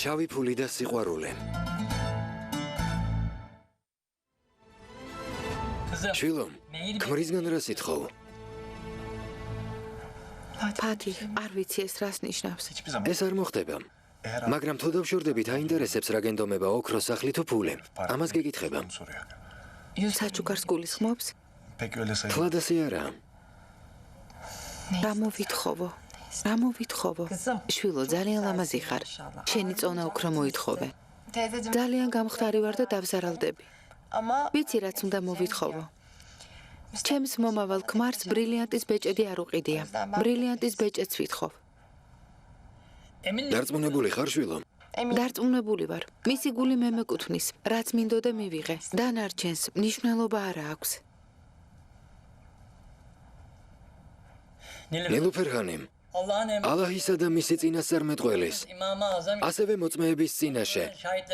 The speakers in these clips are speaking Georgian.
შავი ფული და სიყვარული. შვილო, ქმრისგან რა სიტყვა? ფათი, არ ვიცი ეს რას ნიშნავს. ეს არ მოხდება. მაგრამ თუ დავშორდებით აინტერესებს რა გენდომება ოქროს სახლი თუ ფული. ამას გეკითხება. საჩუქარს გულისხმობს? თლადასი არა. რა მოვითხოვო? რა მოვითხოვო? შვილო, ძალიან ლამაზი ხარ. შენი წონა უფრო მოითხოვე. ძალიან გამხდარი ვარ და დავზარალდები. ვიცი რაც უნდა მოვითხოვო. ჩემს მომავალ ქმარს ბრილიანტის ბეჭედი არ უყიდია. ბრილიანტის ბეჭედს ვითხოვ. დარწმუნებული ხარ, შვილო? დარწმუნებული ვარ. მისი გული მე მეკუთვნის. რაც მინდოდა მივიღე. დანარჩენს მნიშვნელობა არა აქვს. ნილუფერ-ხანი, ალაჰისა და მისი წინასწარმეტყველის, ასევე მოწმეების წინაშე,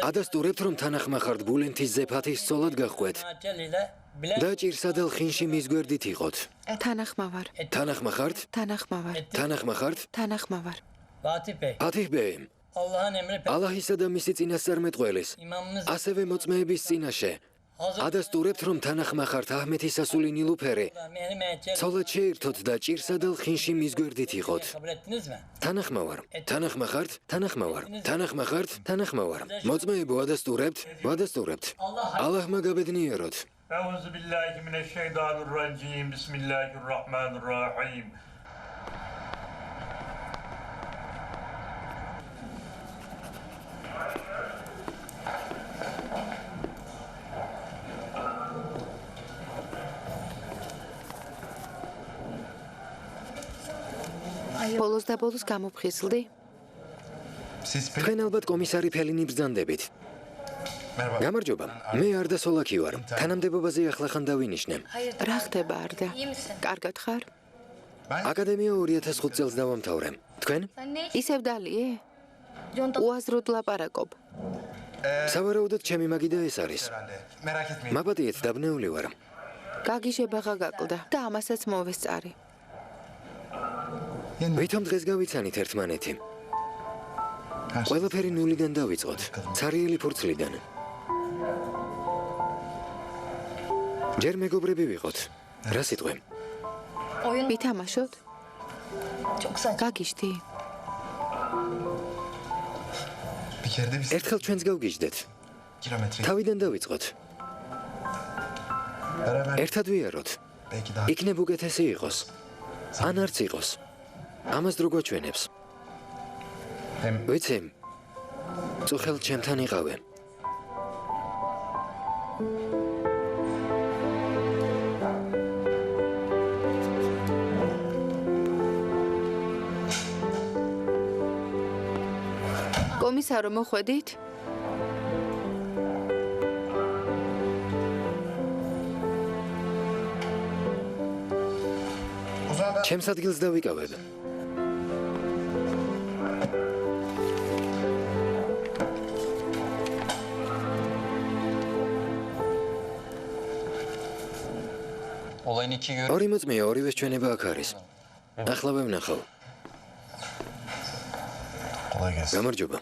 ადასტურებთ, რომ თანახმახართ ბულენთის ზეფათის სწოლად გახვეთ და ჭირსადელ ხინში მის გვერდით იყოთ. თანახმავარ. თანახმახართ? თანახმავარ. თანახმახართ? თანახმავარ. ფათიჰ ბეი, ალაჰისა და მისი წინასწარმეტყველის, ასევე მოწმეების წინაშე, ადასტურებთ, რომ თანახმახართ აჰმეთის ასული ნილუფერი, ცოლად შეირთოთ და ჭირსადელ ხინში მის გვერდით იყოთ. თანახმავარ. თანახმახართ? თანახმავარ. თანახმახართ? თანახმავარ. მოწმეებო, ადასტურებთ? ვადასტურებთ. ალაჰმა გაბედნიეროთ. أعوذ بالله من الشيطان الرجيم بسم الله الرحمن الرحيم ბოლოს და ბოლოს გამოფხიზლდი? თქვენ ალბათ კომისარი ფელინი ბრძანდებით. გამარჯობა, მე არდა სოლაკი ვარ. თანამდებობაზე ახლახან დავინიშნე. რა ხდება არდა? კარგად ხარ? აკადემია 2005 წელს დავამთავრე. თქვენ? ისევ დალიე? უაზროდ ლაპარაკობ. სავარაუდოდ ჩემი მაგიდა ეს არის. მაპატიეთ, დაბნეული ვარ. გაგიჟებაღა გაკლდა და ამასაც მოვესწარი. ვითომ დღეს გავიცანით ერთმანეთი. ყველაფერი ნულიდან დავიწყოთ, ცარიელი ფურცლიდან. ჯერ მეგობრები ვიყოთ. რა სიტყვე? ვითამაშოთ? გაგიჟდი? ერთხელ ჩვენს გავგიჟდეთ. თავიდან დავიწყოთ. ერთად ვიაროთ. იქნებ უკეთესი იყოს. ან არც იყოს. ამას დრო გვაჩვენებს. ვიცი, წუხელთ ჩემთან იყავე. კომისარო, მოხვედით? ჩემს ადგილს დავიკავებ. ორი მოწმეა, ორივეს ჩვენება აქ არის. ახლა ვევნახავ. გამარჯობა.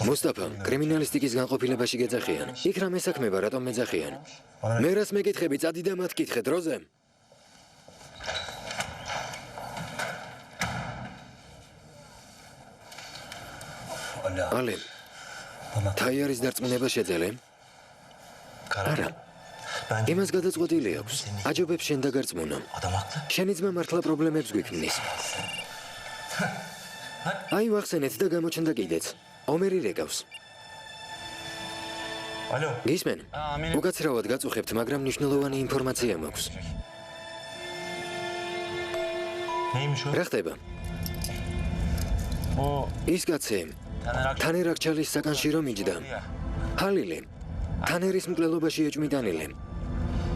მუსტაფა, კრიმინალისტიკის განყოფილებაში გეძახიან. იქ რა მესაქმება, რატომ მეძახიან? მე რას მეკითხები, წადი და მათ კითხე, დროზე. ალე, თაიარის დარწმუნება შეძელე? არა. იმას გადაწყვეტილი აქვს. აჯობებს შენ დაგარწმუნო. შენი ძმა მართლა პრობლემებს გვიქმნის. აი ვახსენეთ და გამოჩნდა კიდეც. ომერი რეკავს. გისმენ? უკაცრავად გაწუხებთ, მაგრამ მნიშვნელოვანი ინფორმაცია მაქვს. რა ხდება? ის კაცი თანერ აქჩალის საკანში რომ იჯდა. ჰალილი, თანერის მკვლელობაში ეჭვმიტანილი.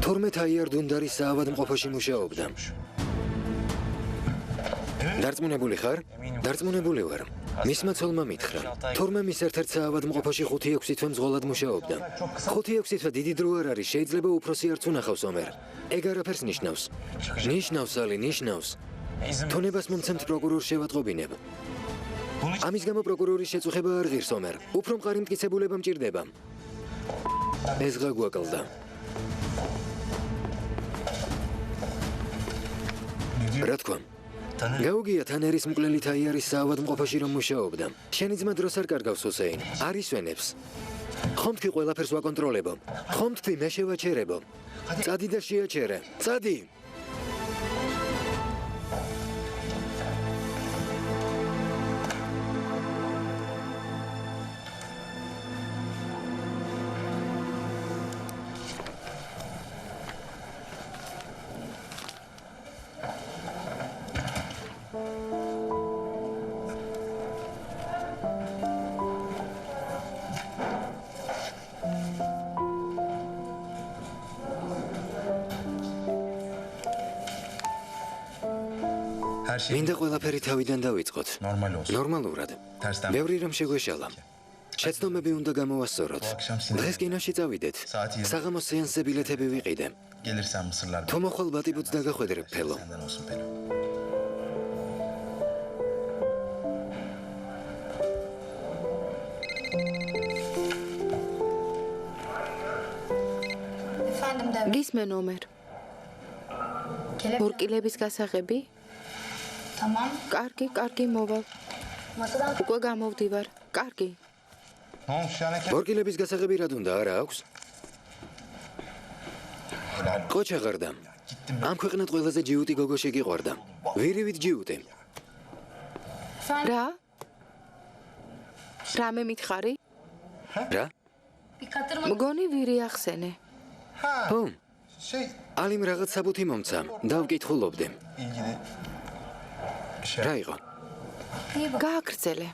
12 აიარ დუნდარის საავადმყოფოში მუშაობდა. დარწმუნებული ხარ? დარწმუნებული ვარ. მისმა ცოლმა მითხრა. თორმე მის ერთ-ერთ საავადმყოფოში 5-6 თვე მძღოლად მუშაობდა. 5-6 თვე დიდი დრო არ არის, შეიძლება უფროსი არც უნახავს ომერ. ეგ არაფერს ნიშნავს. ნიშნავს, ალი, ნიშნავს. თონებას მომცემთ პროკურორს შევატყობინებ. ამის გამო პროკურორის შეწუხება არ ღირს ომერ. უფრო მყარი მტკიცებულება მჭირდება. ეს ღა გვაკლდა. რა თქვა? გაუგია თან ერის მკვლელი თაიარის საავადმყოფოში რომ მუშაობდა. შენი ძმა დროს არ კარგავს უსეინ. არ ისვენებს. ხომ თქვი ყველაფერს ვაკონტროლებო? ხომ თქვი მე შევაჩერებო? წადი და შეაჩერე. წადი. მინდა ყველაფერი თავიდან დავიწყოთ. ნორმალურად. ბევრი რამ შეგვეშალა. შეცდომები უნდა გამოვასწოროთ. დღეს კინოში წავიდეთ. საღამოს სეანსზე ბილეთები ვიყიდე. თუ მოხვალ ბატიბუც დაგახვედრებ ფელო. გისმენ ომერ. ორკილების გასაღები? კარგი, მოვალ. უკვე გამოვდივარ. კარგი. ორკილების გასაღები რად უნდა, არა აქვს? ყოჩა ღარდა. ამ ქვეყნად ყველაზე ჯიუტი გოგო შეგიყვარდა. ვირივით ჯიუტი. რა? რამე მითხარი? რა? მგონი ვირი ახსენე. ჰო. ალიმ რაღაც საბუთი მომცა. დავკითხულობდი. რა იყო? გააგრძელე.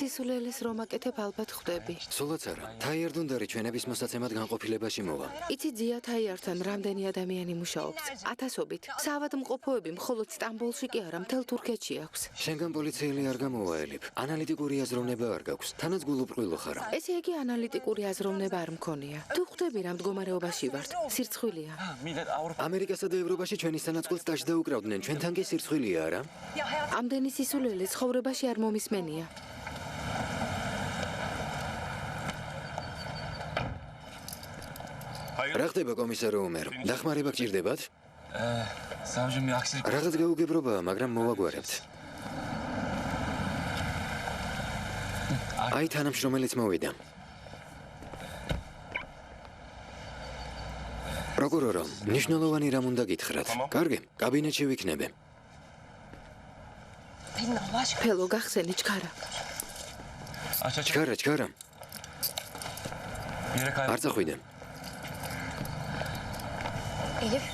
სისულელეს რომ აკეთებ ალბათ ხვდები. სულაც არა. თაიარდუნდარი ჩვენების მოსაცემად განყოფილებაში მოვა. იცი ძია თაიართან რამდენი ადამიანი მუშაობს? ათასობით. საავადმყოფოები მხოლოდ სტამბოლში კი არა, მთელ თურქეთში აქვს. შენგან პოლიციელი არ გამოვაელებ. ანალიტიკური აზროვნება არ გაქვს. თანაც გულუბრყვილო ხარ. ესე იგი ანალიტიკური აზროვნება არ მქონია. თუ ხვდები რა მდგომარეობაში ვართ, სირცხვილია. ამერიკასა და ევროპაში ჩვენის თანაცყლს ტაჟ დაუკრავდნენ. ჩვენთან კი სირცხვილია არა? ამდენი სისულელე ცხოვრებაში არ მომისმენია. რა ხდება კომისარო ომერ? დახმარება გჭირდებათ? რაღაც გაუგებრობაა, მაგრამ მოვაგვარებთ. აი თანამშრომელიც მოვიდა. პროკურორო, ნიშნულოვანი რამ უნდა გითხრათ? კარგი, კაბინეტში ვიქნები. ფელო გახსენი ჩქარა. ჩქარა. არ წახვიდე.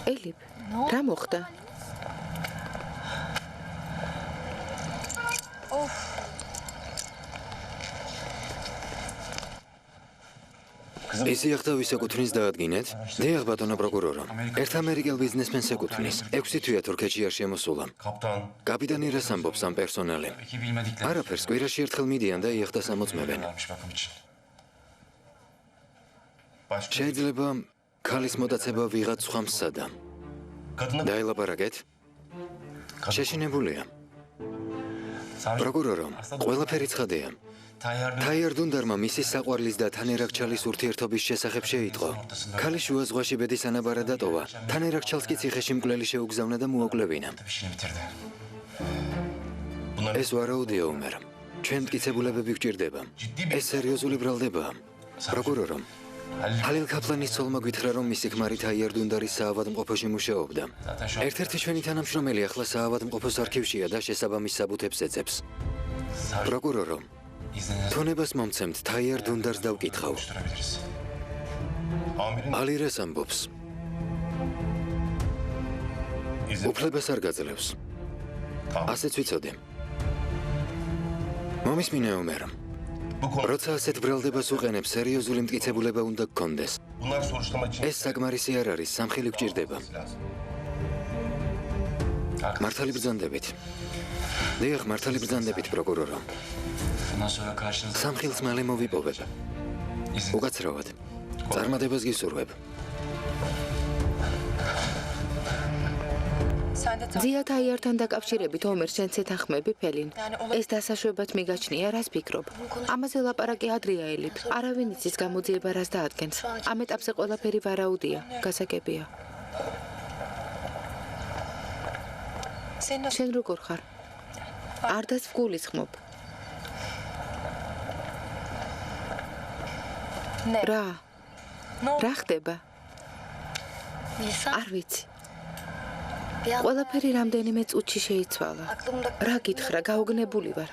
ელიფ, რა მოხდა? ისი ახლა ვის ეკუთვნის დაადგინეთ? დიახ ბატონო პროკურორო. ერთ ამერიკელ ბიზნესმენს ეკუთვნის. 6 თვეა თურქეთში არ შემოსულა. კაპიტანი რას ამბობს ამ პერსონალი? არაფერს, კვირაში ერთხელ მიდიან და იახტას ამოწმებენ. შეიძლება ქალის მოტაცება ვიღაც სხვა მსადა. დაელაპარაკეთ? შეშინებულია. პროკურორო, ყველაფერი ცხადია. თაიარდუნდარმა მისი საყვარლის და თანერაგჩალის ურთიერთობის შესახებ შეიტყო. ქალი შუა ზღვაში ბედის ანაბარა დატოვა. თანერაგჩალს კი ციხეში მკვლელი შეუგზავნა და მოაკვლევინა. ეს ვარაუდია ომერ. ჩვენ მტკიცებულებები გვჭირდება. ეს სერიოზული ბრალდებაა. პროკურორო, ჰალილ ქაპლანის ცოლმა გითხრა, რომ მისი ქმარი თაიარდუნდარის საავადმყოფოში მუშაობდა. ერთ-ერთი ჩვენი თანამშრომელი ახლა საავადმყოფოს არქივშია და შესაბამის საბუთებს ეძებს. პროკურორო, თონებას მომცემთ თაიარდუნდარს დავკითხავ. ალი რას ამბობს? უფლებას არ გაძლევს. ასეც ვიცოდე. მომისმინე ომერ. როცა ასეთ ბრალდებას უყენებს, სერიოზული მტკიცებულება უნდა გქონდეს. ეს საკმარისი არ არის, სამხილი გჭირდება. მართალი ბრძანდებით. დიახ, მართალი ბრძანდებით, პროკურორო. სამხილს მალე მოვიპოვებ. უკაცრავად. წარმატებას გისურვებ. ძიათაიართან დაკავშირებით ომერ შენც ეთანხმები ფელინ. ეს დასაშვებად მიგაჩნია, რას ფიქრობ? ამაზე ლაპარაკი ადრეა ელიფ. არავინ იცის გამოძიება რას დაადგენს. ამ ეტაპზე ყველაფერი ვარაუდია, გასაგებია. შენ როგორ ხარ? არ დასგულისხმობ. რა ხდება? არ ვიცი. ყველაფერი რამდენიმე წუთში შეიცვალა. რა გითხრა, გაოგნებული ვარ.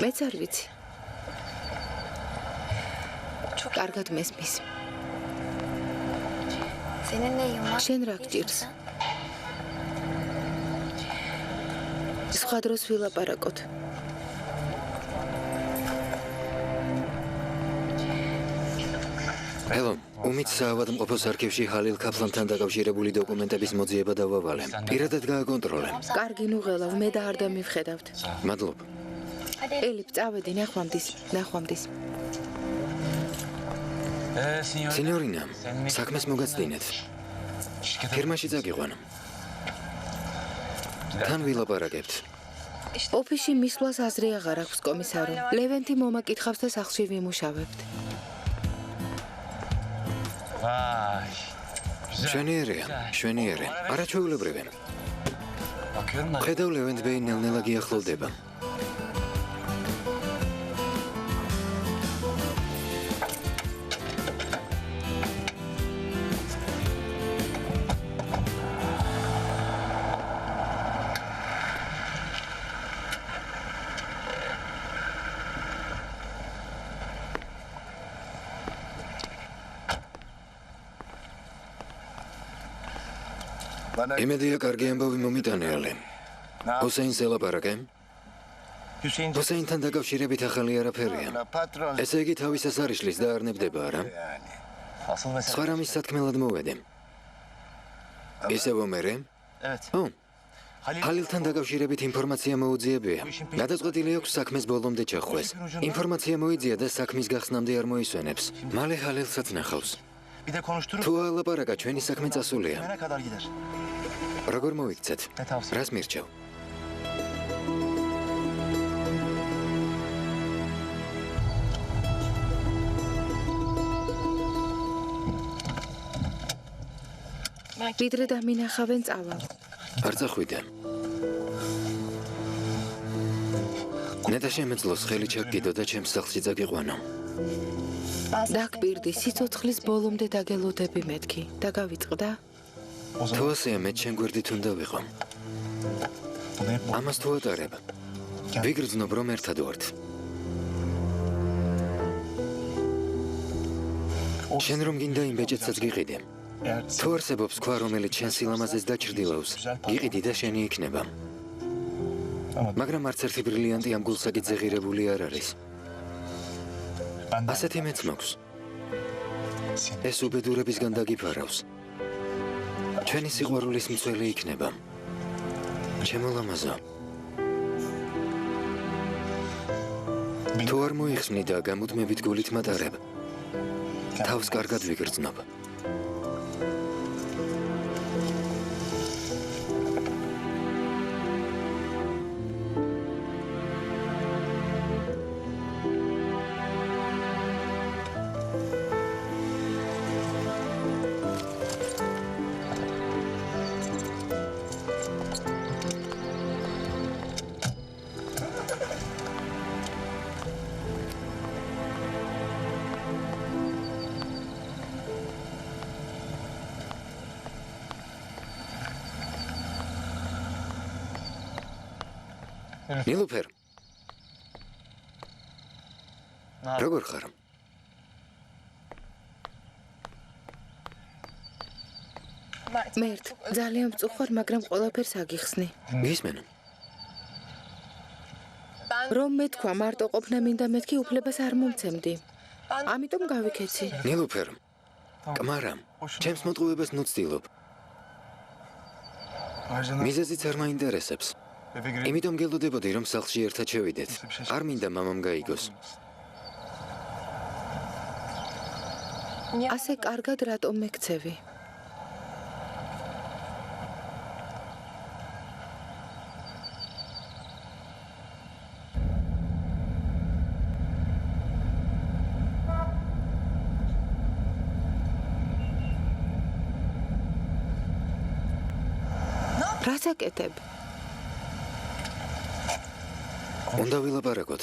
მეც არ ვიცი. კარგად მესმის. შენ რა გჭირს? სხვა დროს ვილაპარაკოთ. ჰელო, უმით საავადმყოფოს არქივში ჰალილ ქაფლანთან დაკავშირებული დოკუმენტების მოძიება დავავალე. პირადად გააკონტროლე. კარგი ნუღელავ, მე და არ დამივხედავთ. მადლობ. ელიფ, წავედი, ნახვამდის. სინიორინა, საქმეს მოგაცდინეთ. ფირმაში წაგიყვან. თან ვილაპარაკებთ. ოფისში მისვლას აზრი აღარ აქვს კომისარო. ლევენტი მომაკითხავს და სახლში ვიმუშავებთ. შვენიერია. არაჩვეულებრივი. ხედავ ლევენტ ბეი ნელ-ნელა გიახლოვდება. იმედია კარგი ამბავი მომიტანეალე. ჰუსეინს ელაპარაკე? ჰუსეინთან დაკავშირებით ახალი არაფერია. ესე იგი თავისას არ იშლის და არ ნებდება, არა? სხვა რამის სათქმელად მოვედე. ისევ ომერე? ჰალილთან დაკავშირებით ინფორმაცია მოუძიებია. გადაწყვეტილი აქვს საქმეს ბოლომდე ჩახვეს. ინფორმაცია მოიძია და საქმის გახსნამდე არ მოისვენებს. მალე ჰალილსაც ნახავს. თუ ალაპარაკა, ჩვენი საქმე წასულია. როგორ მოიქცეთ? რას მირჩევ? ვიდრე დამინახავენ წავალ. არ წახვიდე. ნეტა შემეძლოს ხელი ჩაგიდო და ჩემს სახლში წაგიყვანო. დაგპირდი, სიცოცხლის ბოლომდე დაგელოდები მეთქი. დაგავიწყდა? თუ ასეა, მე ჩემ გვერდით უნდა ვიყო. ამას თუ ატარებ, ვიგრძნობ, რომ ერთად ვართ. შენ რომ გინდა იმ ბეჭედსაც გიყიდე. თუ არსებობს ქვა, რომელიც შენ სილამაზეს დაჩრდილავს, გიყიდი და შენი იქნება. მაგრამ არც ერთი ბრილიანტი ამ გულსაკითხზე ღირებული არ არის. ასეთი მეც მაქვს. ეს უბედურებისგან დაგიფარავს. ჩვენი სიყვარულის მცველი იქნება. ჩემო ლამაზო. თუ არ მოიხსნი და გამუდმებით გულით მატარებ, თავს კარგად ვიგრძნობ. ნილუფერ. როგორ ხარ? მერტ, ძალიან მწუხვარ, მაგრამ ყველაფერს აგიხსნი. მისმენ. რომ მეთქვა მარტო ყოფნა მინდა მეთქი უფლებას არ მომცემდი. ამიტომ გავიქეცი. ნილუფერ. კმარა, ჩემს მოტყუებას ნუცდილობ. მიზეზიც არ მაინტერესებს. იმიტომ გელოდებოდი რომ სახლში ერთად შევიდეთ. არ მინდა მამამ გაიგოს. ასე კარგად რატომ მეკცევი? რას აკეთებ? უნდა ვილაპარაკოთ.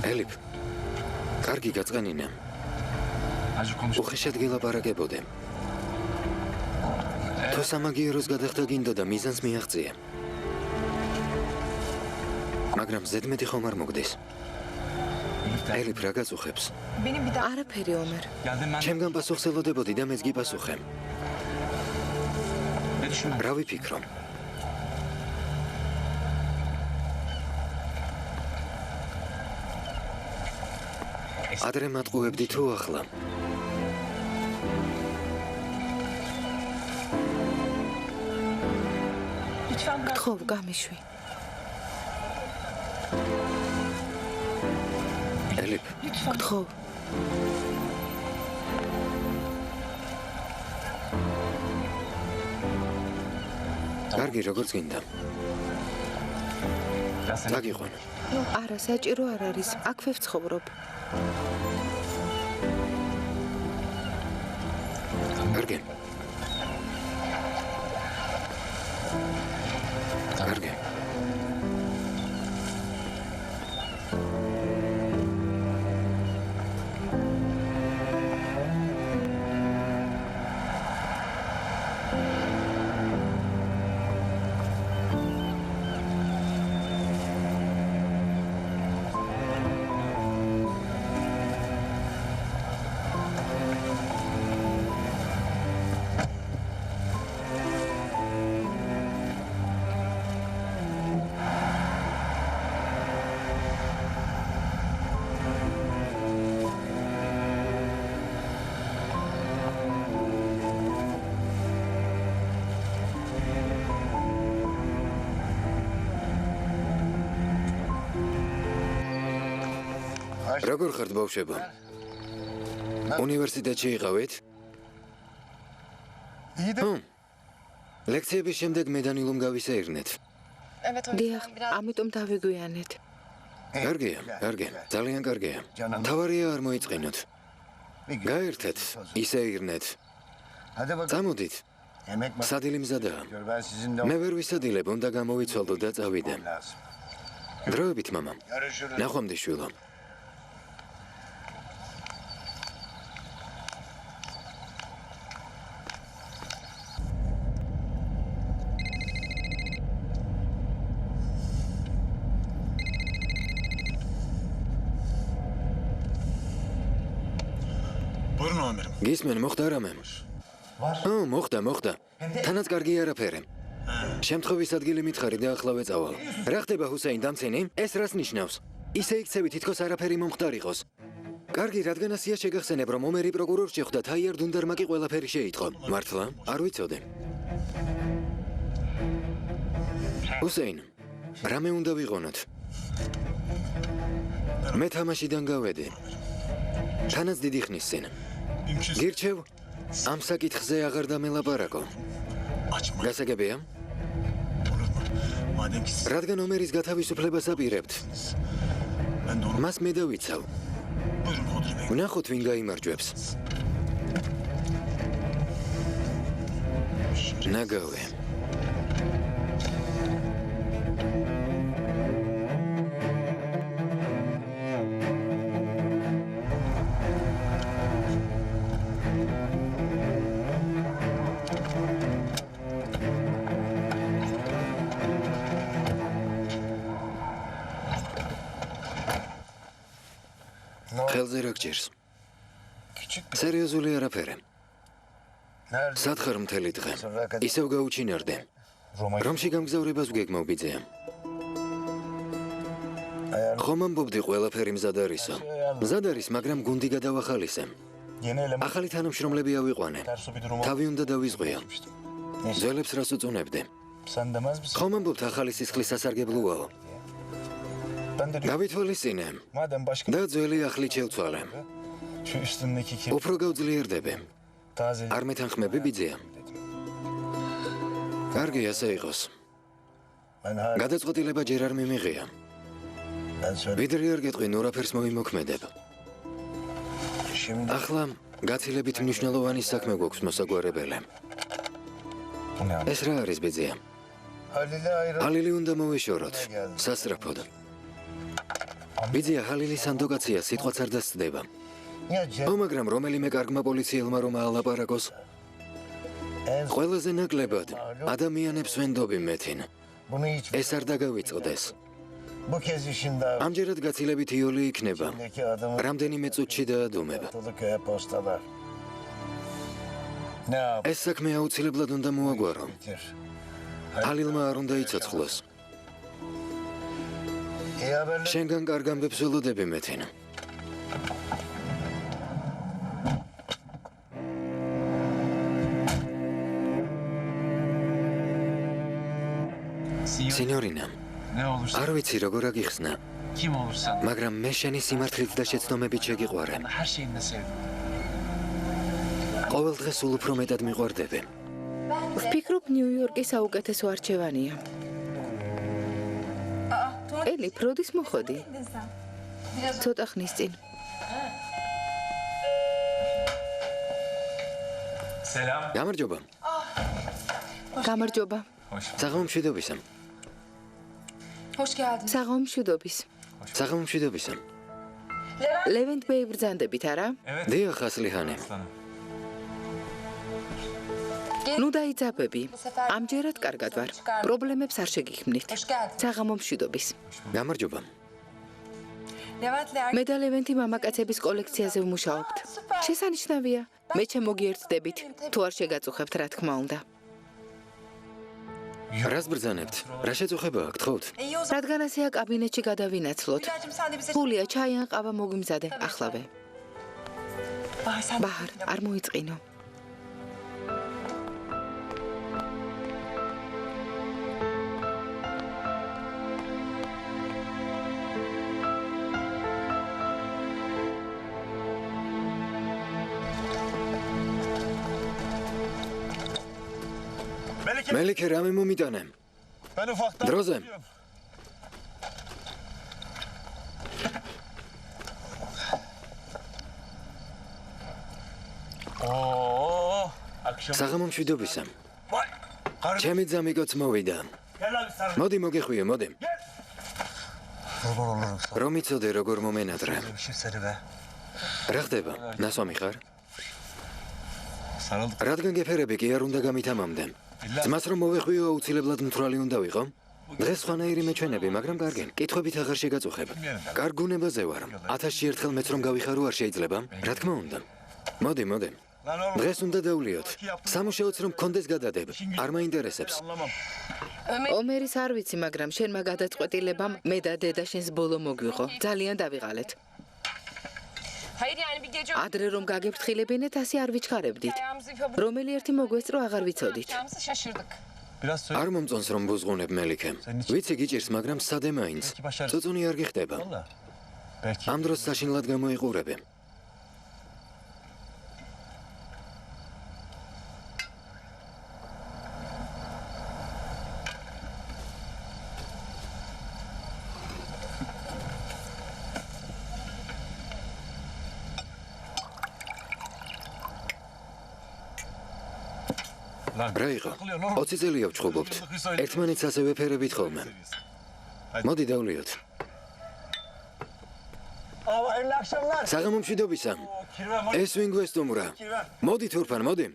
ელიფ, კარგი გაწყენინა. უხეშად გელაპარაკებოდე. თუ სამაგიეროს გადახდა გინდოდა მიზანს მიაღწია. მაგრამ ზედმეტი ხომ არ მოგდეს. ელიფ, რა გაწუხებს? არაფერი ომერ. ჩემგან პასუხს ელოდებოდი და მეც გიპასუხე. რა ვიფიქრო? ადრე მატყუებდი თუ ახლა? გთხოვ, გამიშვი. ელიფ, გთხოვ. კარგი, როგორც გინდა. დაგიყვან. არა, საჭირო არ არის. აქვე ვცხოვრობ. კარგი. კარგი. როგორ ხართ ბავშვებო? უნივერსიტეტში იყავით? ლექციების შემდეგ მე და ნილუმ გავისეირნეთ. დიახ, ამიტომ დავიგვიანეთ. კარგია, კარგი, ძალიან კარგია. თავარია არ მოიწყინოთ. გაერთეთ, ისეირნეთ. წამოდით. სადილი მზადაა. მე ვერ ვისადილებ, უნდა გამოვიცვალდო და წავიდე. დროებით, მამა. ნახვამდის შვილო. გისმენ, მოხდა რამე? მოხდა. თანაც კარგი არაფერი. შემთხვევის ადგილი მითხარი და ახლა ვეწავალ. რა ხდება ჰუსეინ დამცინი? ეს რას ნიშნავს? ისე იქცევი თითქოს არაფერი მომხდარიყოს. კარგი, რადგან ასია შეგახსენებ, რომ ომერი პროკურორში ხვდა თაიარ დუნდარმა კი ყველაფერი შეიტყო. მართლა? არ ვიცოდე. ჰუსეინ, რამე უნდა ვიღონოთ? მე თამაშიდან გავედი. თანაც დიდი ხნის წინ. გირჩევ, ამ საკითხზე აღარ დამელაპარაკო. გასაგებია? რადგან ომერის გათავისუფლებას აპირებთ, მას მე დავიცავ. ვნახოთ, ვინ გაიმარჯვებს. ნაგავე. ძალზე რა გჭირს? სერიოზული არაფერი. სათხარ მთელი დღე. ისევ გაუჩინარდე. რომში გამგზავრებას ვგეგმობიძეა. ხომ ამბობდი ყველაფერი მზად არისო. მზად არის, მაგრამ გუნდი გადავახალისე. ახალი თანამშრომლები ავიყვანე. თავი უნდა დავიზღვიო. ძველებს რას უწუნებდი? ხომ ამბობთ ახალი სისხლის სასარგებლოა. გავითვალისწინე და ძველი ახლით შევცვალე. უფრო გავძლიერდები. არ მეთანხმები ბიძია? კარგი, ასე იყოს. გადაწყვეტილება ჯერ არ მიმიღია. ვიდრე არ გეტყვი ნუ რაფერს მოვიმოქმედებ. ახლა გაცილებით მნიშვნელოვანი საქმე გვაქვს მოსაგვარებელი. ეს რა არის ბიძია? ჰალილი უნდა მოვეშოროთ, სასწრაფოდ. ბიძია ჰალილის ანდოგაცია სიტყვაც არ დასწდება. მაგრამ რომელიმე კარგმა პოლიციელმა რომ აალაპარაკოს, ყველაზე ნაკლებად ადამიანებს ვენდობი მეთინ. ეს არ დაგავიწყდეს. ამჯერად გაცილებით იოლი იქნება. რამდენიმე წუთში დაადუმებ. ეს საქმე აუცილებლად უნდა მოაგვარო. ჰალილმა არ უნდა იცოცხლოს. შენგან კარგ ამბებს ველოდები მეთინ. სინიორინა, არ ვიცი როგორ აგიხსნა, მაგრამ მე შენი სიმართლით და შეცდომებით შეგიყვარე. ყოველ დღე სულ უფრო მეტად მიყვარდები. ვფიქრობ, ნიუ-იორკი საუკეთესო არჩევანია. ელი, როდის მოხოდი? ცოტა ხნის წინ. გამარჯობა. გამარჯობა. საღამომშვიდობისა. საღამომშვიდობის. საღამომშვიდობისა. ლევენტ ბეი ბრძანდებით, არა? დიახ, ასლიხანი. ნუ დაიძაბები. ამჯერად კარგად ვარ. პრობლემებს არ შეგიქმნით. საღამომშვიდობის. გამარჯობა. მე და ლევენტი მამაკაცების კოლექციაზე ვმუშაობთ. შესანიშნავია. მე შემოგიერთდებით. თუ არ შეგაწუხებთ, რა თქმა უნდა. რას ბრძანებთ? რა შეწუხება აქვს, თხოვთ? რადგან ასეა კაბინეტში გადავინაცვლოთ. გულია, ჩაი ან ყავა მოგვიმზადე, ახლავე. ბაჰარ, არ მოიწყინო. მელიქე, რამე მომიტანე? დროზე. საღამომშვიდობისა. ჩემი ძამიკოც მოვიდა. მოდი მოგეხვიე, მოდი. რომ იცოდე როგორ მომენატრე. რა ხდება? ნასვამი ხარ? რადგან გეფერები კი არ უნდა გამითამამდე. ძმას რომ მოვეხვიო აუცილებლად მთვრალი უნდა ვიყო? დღეს სხვანაირი მეჩვენები, მაგრამ კარგი. კითხვებით აღარ შეგაწუხებ. კარგ გუნებაზე ვარ. 1000-ში ერთხელ მეც რომ გავიხარო არ შეიძლება? რა თქმა უნდა. მოდი, მოდი. დღეს უნდა დავლიოთ. სამუშაოც რომ გქონდეს გადადებ. არ მაინტერესებს. ომერის არ ვიცი, მაგრამ შენმა გადაწყვეტილებამ მე და დედა შენს ბოლო მოგვიღო. ძალიან დავიღალეთ. ადრე რომ გაგეფრთხილებინეთ, ასე არ ვიჩქარებდით. რომელი ერთი მოგვესწრო, აღარ ვიცოდით. არ მომწონს რომ ბუზღუნებ მელიქე. ვიცი გიჭირს, მაგრამ სადე მაინც. წუწუნი არ გიხდება. ამ დროს საშინლად გამოიყურები. რა იყო? 20 წელია ვჩხუბობთ. ერთმანეთს ასე ვეფერებით ხოლმე. მოდი დავლიოთ. საღამომშვიდობისა. ეს ვინ გვესტუმრა? მოდი თურფან, მოდი.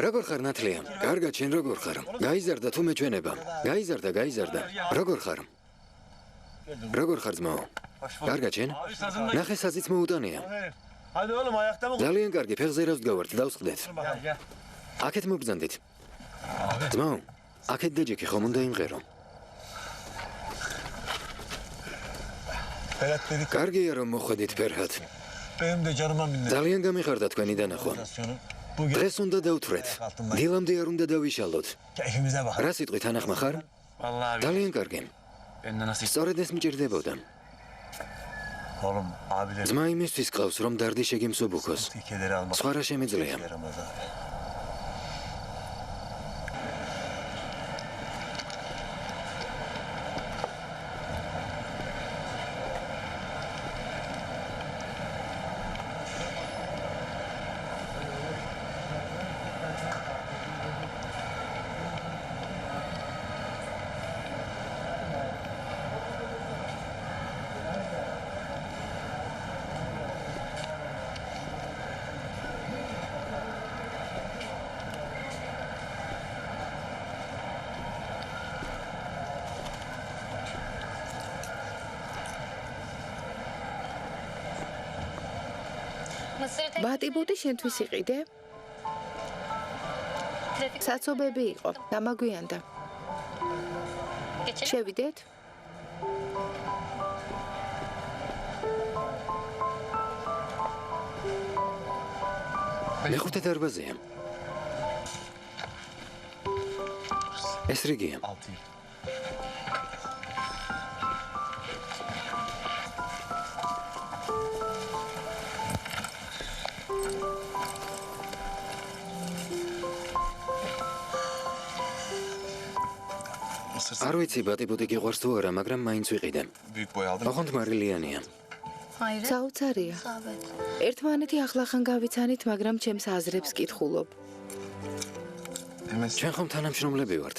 როგორ ხარ ნათლია? კარგად, შენ როგორ ხარ? გაიზარდა თუ მეჩვენება? გაიზარდა. როგორ ხარ? როგორ ხარ ძმაო? კარგად შენ? ნახე საზიც მოუტანია. ძალიან კარგი, ფეხზე რა ვდგავართ, დავსხდეთ. აქეთ მოგბრძანდით. ძმაო, აქეთ დაჯექი ხომ უნდა იმღერო. კარგია რომ მოხვედით ფერჰად. ძალიან გამიხარდა თქვენი დანახვა. დღეს უნდა დავთვრეთ. დილამდე არ უნდა დავიშალოთ. რა სიტყვით ანახმა ხარ? ძალიან კარგი. სწორედ ეს მჭირდებოდა. ძმა იმისთვის ყავს რომ დარდი შეგიმსუბუქოს. სხვა რა შემიძლია. ბატიბუტი შენთვის იყიდე? საცობები იყო, დამაგვიანდა. შევიდეთ? მეხუთე დარბაზია. ეს რიგია. არ ვიცი ბატიბუტი გიყვარს თუ არა, მაგრამ მაინც ვიყიდე. ოღონდ მარილიანია. საოცარია. ერთმანეთი ახლახან გავიცანით, მაგრამ ჩემს აზრებს კითხულობ. ჩვენ ხომ თანამშრომლები ვართ.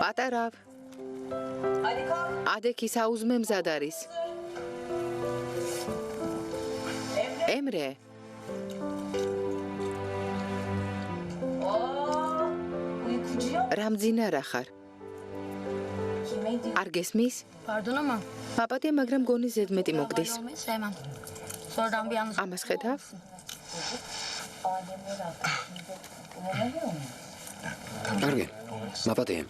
პატარა. ადექი საუზმე მზად არის. ემრე. რამძინა რა ხარ? არ გესმის? Pardon ama. მაპატია, მაგრამ გონი ზედმეტი მოგდის. Sevmem. Sonradan bir yanlış. ამას ხედავ? კარგი. მაპატია.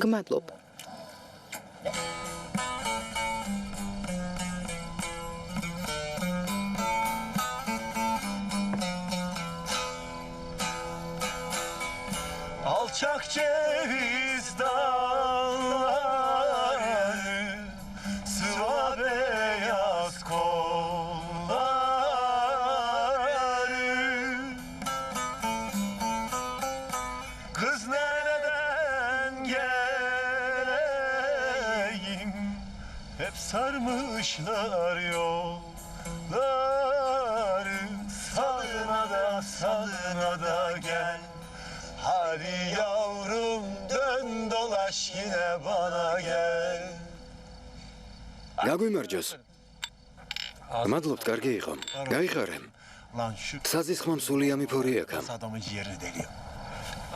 გმადლობ. Alçak ceviz dalları, sıva beyaz kolları. Kız nereden geleyim, hep sarmışlar yolları. Salına da gel. Hadi yavrum dön dolaş yine bana gel. გაგვიმარჯოს. მადლობთ, კარგი იყო. გაიხარე. Lan şu საზის ხმამ სული ამიფორი აქა. adamın yerini deliyor.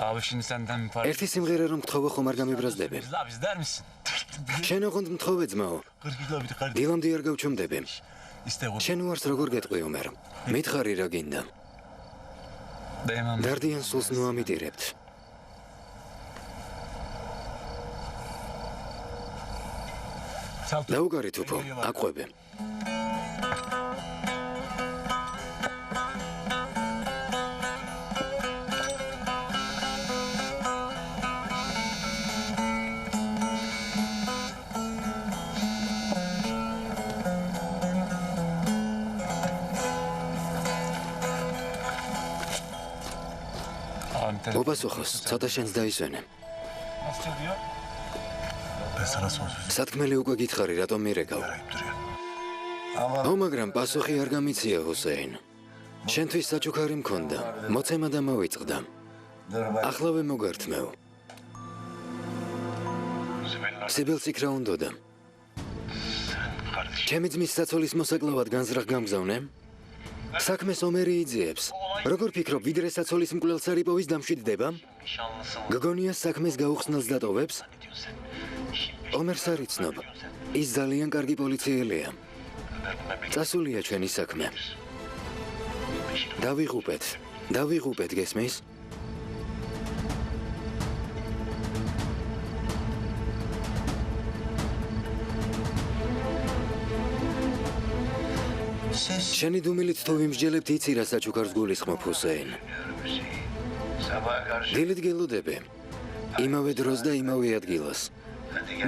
Abi şimdi senden bir parça. ერთი სიმღერა რომ მთხოვო ხომ არ გამიბრაზდები. Abi izler misin? შენ ოღონდ მთხოვე ძმაო. 40 kilo bir kardeş. დილამდე არ გავჩუმდები. İste o. შენ უარს როგორ გეტყვი უმერ. მითხარი რა გინდა. Değmem. დარდიან სულს ნუ ამიტირებთ. დაუგარით უფო, აყვები. ოპასუხოს, ცოტა შენს დაისვენე. Nasıl diyor? Ben sana son sözü სათქმელი უკვე გითხარი, რატომ მირეკავ? verip duruyor. ო, მაგრამ პასუხი არ გამიცია, ჰუსეინ. შენთვის საჩუქარი მქონდა, მოცემა და მოვიწყდა. ახლავე მოგართმევ. სიბილს იქ რა უნდოდა? ჩემი ძმის საცოლის მოსაკლავად განზრახ გამგზავნე? საქმეს ომერი იძიებს. როგორ ფიქრობ, ვიდრე საცოლის მკვლელს არიპოვის დამშვიდდება? გგონია საქმეს გაუხსნელს დატოვებს? ომერს არ იცნობ. ის ძალიან კარგი პოლიციელია. წასულია ჩვენი საქმე. დავიღუპეთ, გესმის? შენი დუმილით თუ ვიმსჯელებთ იცი რა საჩუქარს გულისხმობ ჰუსეინ. დილით გელოდები. იმავე დროს და იმავე ადგილას.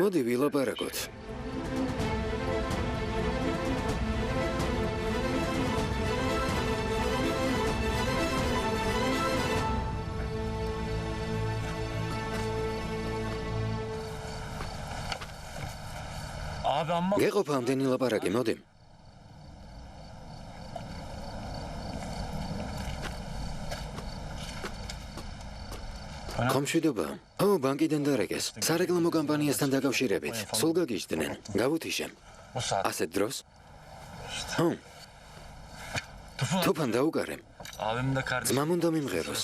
მოდი ვილაპარაკოთ. გეყოფ ამდენი ლაპარაკი, მოდი. ხომშვიდობა. ბანკიდან დარეგეს. სარეკლამო კამპანიასთან დაკავშირებით. სულ გაგიჟდნენ. გავუთიშე. ასეთ დროს? თოფან დაუკარე. ძმამ უნდა მიმღეროს.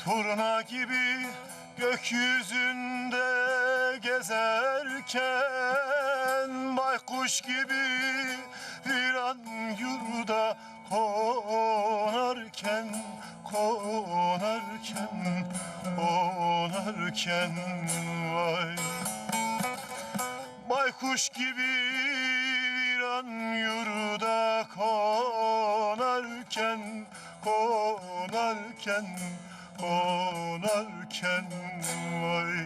Turna gibi gökyüzünde gezerken baykuş gibi bir an yurda konarken vay baykuş gibi bir an yurda konarken vay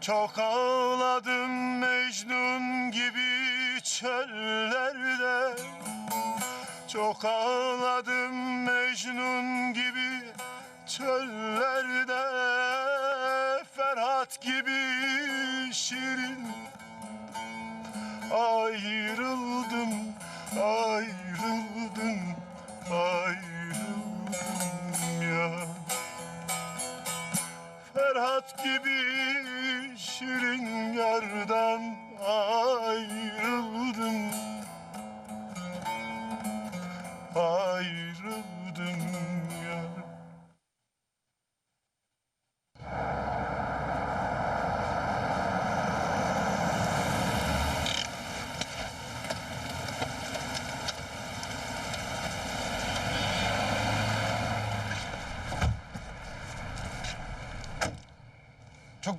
çok ağladım Mecnun gibi çöllerde çok ağladım Mecnun gibi çöllerde Ferhat gibi şirin ayrıldım ya Ferhat gibi şirin yardan ayrıldım ayrıldım yar.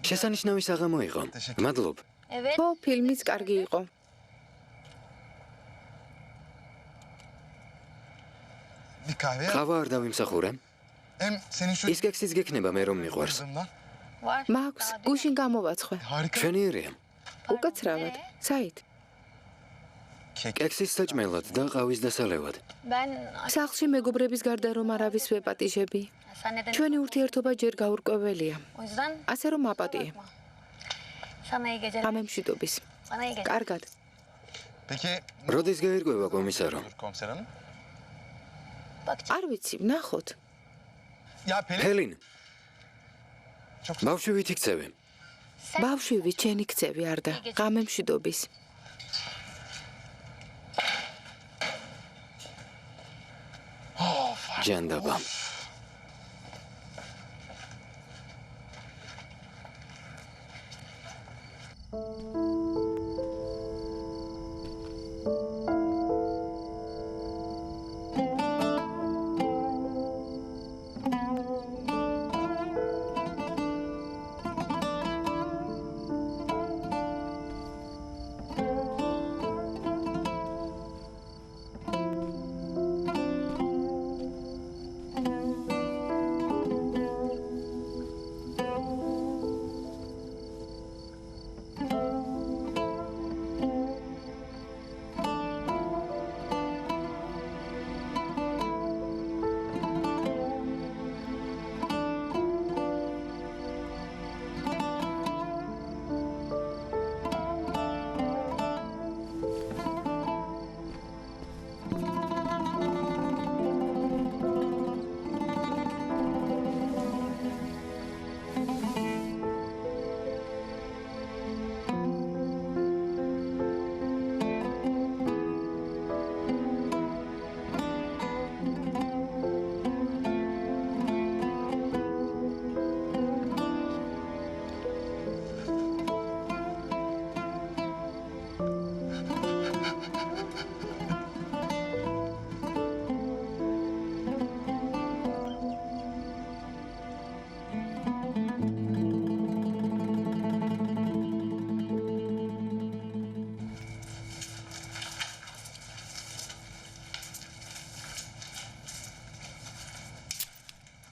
შესანიშნავი საღამო იყო. მადლობ. ხო, ფილმიც კარგი იყო. Bir kahve yap. ყავა არ დავიმსახურე. Hem senin şu ის კექსიც გექნება მე რომ მიყვარს. kızımdan მაქვს, გუშინ გამოვაცხვე. harika ჩვენიერია. უკაცრავად. საით? kek. კექსის საჭმელად და ყავის დასალევად. Ben სახლში მეგობრების გარდა რომ არავის ვეპატიჟები. sen neden? ჩვენი ურთიერთობა ჯერ გაურკვეველია. O yüzden ასე რომ აპატიე. sana iyi geceler. გამემშვიდობის. Sana iyi geceler. კარგად. Peki როდის გაირკვევა კომისარო? dur komiser hanım. არ ვიცი, ვნახოთ. Ya Pelin. ფელინ, Çok ბავშვივით იქცევი. ბავშვი ჩენი ქცევი არ და. გამემშვიდობის. ჯანდაბა.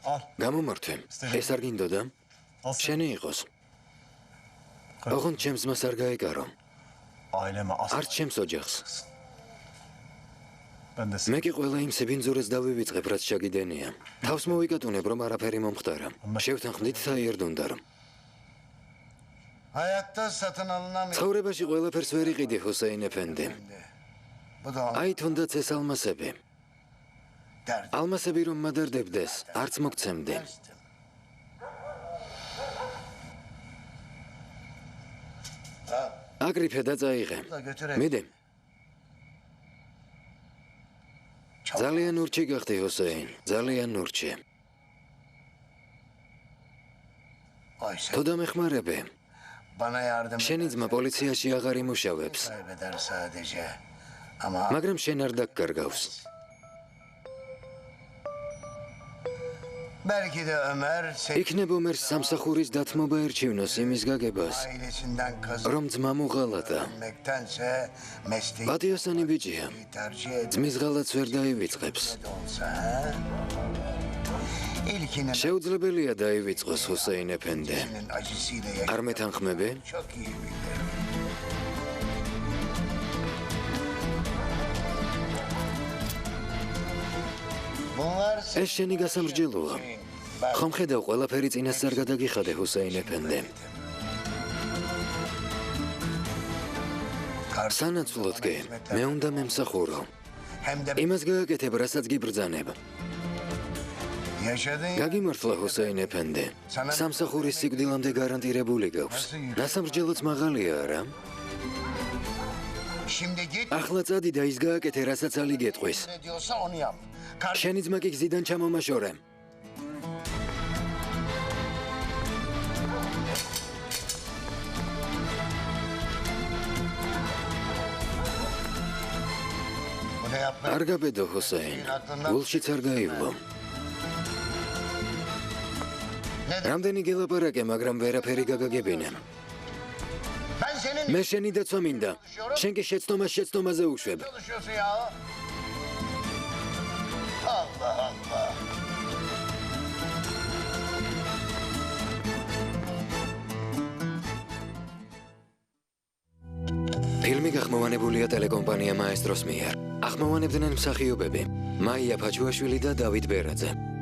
Al. გამომართვე. ეს არ გინდოდა? შენი იყოს. ოღონდ ჩემს მას არ გაეკარო. Aileme asla. არც ჩემს ოჯახს. Ben de მე კი ყველა იმ სიბინძურეს დავივიწყებ, რაც შაგიდენია. თავს მოვიკატუნებ, რომ არაფერი მომხდარა. შევთანხმდით თაიერდუნდა რომ. Hayatta satın alınan ცხოვრებაში ყველაფერს ვერ იყიდი, ჰუსეინ ეფენდი. bu da აი თუნდაც ეს ალმასები. derdi. ალმასები რომ მადარდებდეს, არც მოგცემდი. აგრიფე და წაიღე. Da götürelim. მიდი. ძალიან ურჩი გახდი, ჰუსეინ. ძალიან ურჩი. Ayşe თუ დამეხმარები, bana yardım შენი ძმა პოლიციაში აღარ იმუშავებს, kaybeder sadece. Ama მაგრამ შენ არ დაგკარგავს. belki de Ömer იქნებ ომერს სამსახურის დათმობა ერჩივნოს imის გაგებას, ailesinden რომ ძმა მოღალატა. kazanmaktanse mesleği პატიოსანი ბიჭია, tercih eder ძმის ღალატს ვერ დაივიწყებს. de olsa. ha? İlkinin შეუძლებელია დაივიწყოს, ჰუსეინ ეფენდი. acısıyla არ yaşamak მეთანხმები? çok iyi bilir. Bunlar ეს შენი გასამრჯელოა. ხომ ხედავ, ყველაფერი წინასწარ გადაგიხადე, ჰუსეინ ეფენდი. სანაცვლოდ კი, მე უნდა მემსახურო. hem de იმას გააკეთებ, რასაც გიბრძანებ. yaşadığın გაგიმართლა, ჰუსეინ ეფენდი. სამსახურის სიკვდილამდე გარანტირებული გაქვს. ნასამრჯელოც მაღალია, არა? şimdi git ახლა წადი და ის გააკეთე, რასაც ალი გეტყვის. ne diyorsa onu yap. შენი ძმა კი გზიდან ჩამომაშორე. არ გაბედო, ჰუსეინ. გულშიც არ გაივლო. რამდენი გელაპარაკე, მაგრამ ვერაფერი გაგაგებინე. მე შენი დაცვა მინდა. შენ კი შეცდომაზე უშვებ. Allah Allah. ფილმი გახმოვანებულია ტელეკომპანია მაესტროს მიერ. ახმოვანებდნენ მსახიობები: მაია ფაჩუაშვილი და დავით ბერაძე.